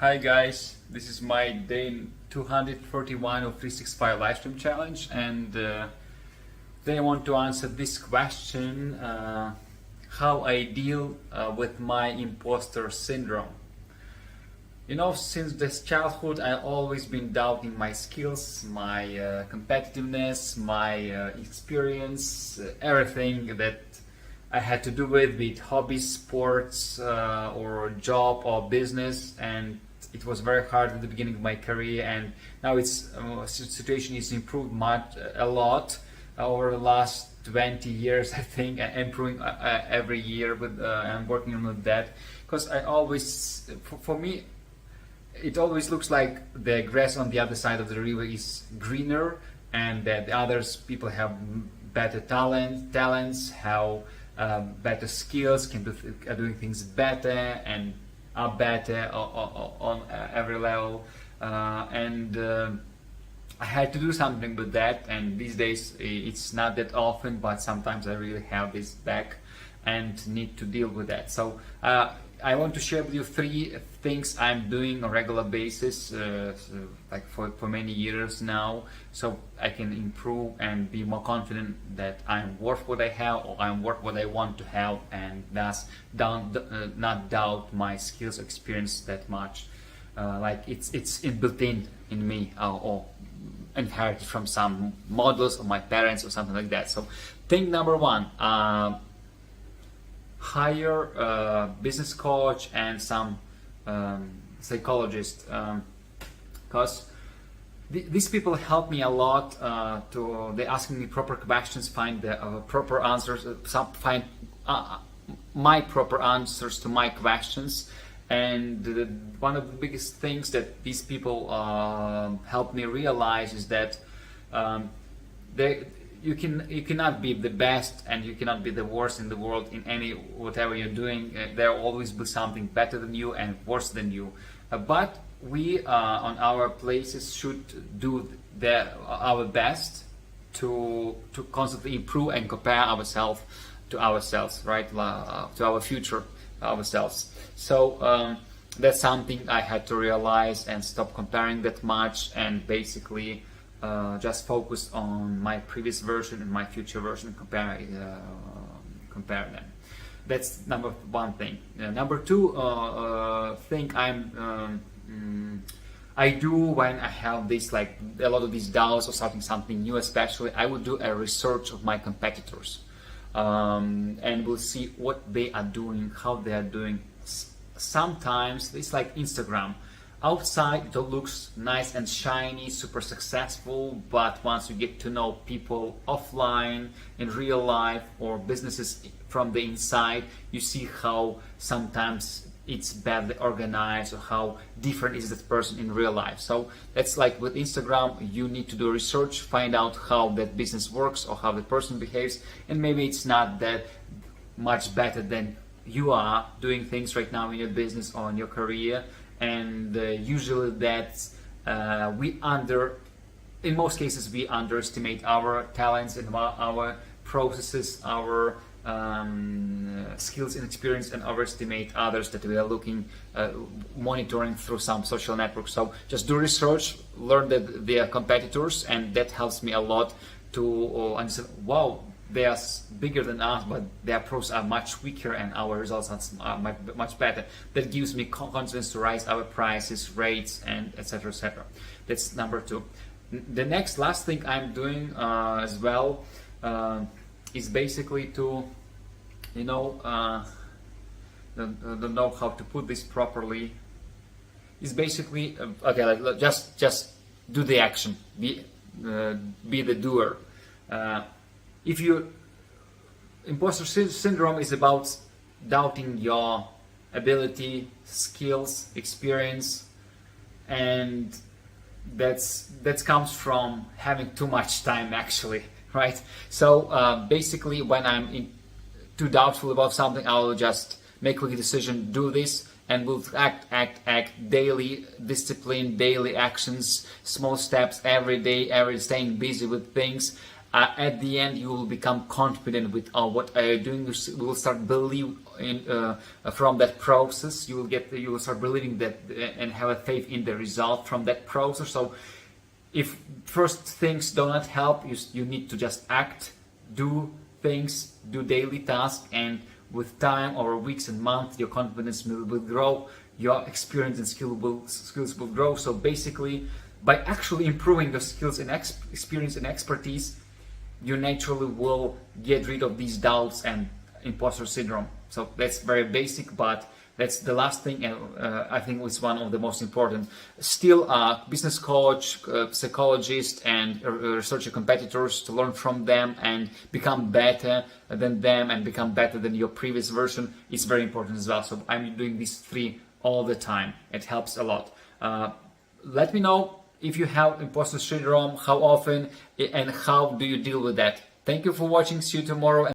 Hi guys, this is my day 241 of 365 live stream challenge, and today I want to answer this question, how I deal with my imposter syndrome. You know, since this childhood I always been doubting my skills, my competitiveness, my experience, everything that I had to do with it, hobbies, sports, or job or business, and it was very hard at the beginning of my career, and now it's situation is improved a lot over the last 20 years. I think improving every year with I'm working on that, because I always, for me, it always looks like the grass on the other side of the river is greener, and that the others people have better talents, have better skills, are doing things better and are better on every level, and I had to do something with that. And these days it's not that often, but sometimes I really have this back and need to deal with that. So I want to share with you 3 things I'm doing on a regular basis, like for many years now, so I can improve and be more confident that I'm worth what I have, or I'm worth what I want to have, and thus not doubt my skills or experience that much. Like it's built in me, or inherited from some models of my parents or something like that. So thing number 1, hire a business coach and some psychologist, because these people help me a lot. They asking me proper questions, find the proper answers, find my proper answers to my questions. And one of the biggest things that these people help me realize is that you cannot be the best and you cannot be the worst in the world in whatever you're doing. There will always be something better than you and worse than you. But we on our places should do our best to constantly improve and compare ourselves to ourselves, right? To our future ourselves. So that's something I had to realize and stop comparing that much, and basically just focus on my previous version and my future version, compare them. That's number 1 thing. Number 2 thing I do when I have this, like a lot of these doubts or something new, especially, I would do a research of my competitors, and we'll see what they are doing, how they are doing. Sometimes it's like Instagram. Outside it all looks nice and shiny, super successful, but once you get to know people offline, in real life, or businesses from the inside, you see how sometimes it's badly organized, or how different is that person in real life. So that's like with Instagram, you need to do research, find out how that business works or how the person behaves, and maybe it's not that much better than you are doing things right now in your business or in your career. And usually that's in most cases we underestimate our talents and our processes, our skills and experience, and overestimate others that we are monitoring through some social networks. So just do research, learn that they are competitors, and that helps me a lot to understand, wow, they are bigger than us, but their pros are much weaker and our results are much better. That gives me confidence to raise our prices, rates, and etc. etc. That's number 2. The last thing I'm doing as well is basically to, don't know how to put this properly. Is basically okay, like just do the action, be the doer. Imposter syndrome is about doubting your ability, skills, experience, and that comes from having too much time, actually, right? So basically, when I'm too doubtful about something, I will just make a quick decision, do this, and we'll act daily, discipline, daily actions, small steps every day, staying busy with things. At the end, you will become confident with what you're doing. You will start believe in from that process. You will start believing that and have a faith in the result from that process. So if first things do not help, you need to just act, do things, do daily tasks, and with time, over weeks and months, your confidence will grow, your experience and skills will grow. So basically, by actually improving your skills and experience and expertise, you naturally will get rid of these doubts and imposter syndrome. So that's very basic, but that's the last thing, and I think it's one of the most important. Still, business coach, psychologist, and researcher competitors, to learn from them and become better than them and become better than your previous version is very important as well. So I'm doing these 3 all the time. It helps a lot. Let me know if you have imposter syndrome, how often, and how do you deal with that. Thank you for watching. See you tomorrow.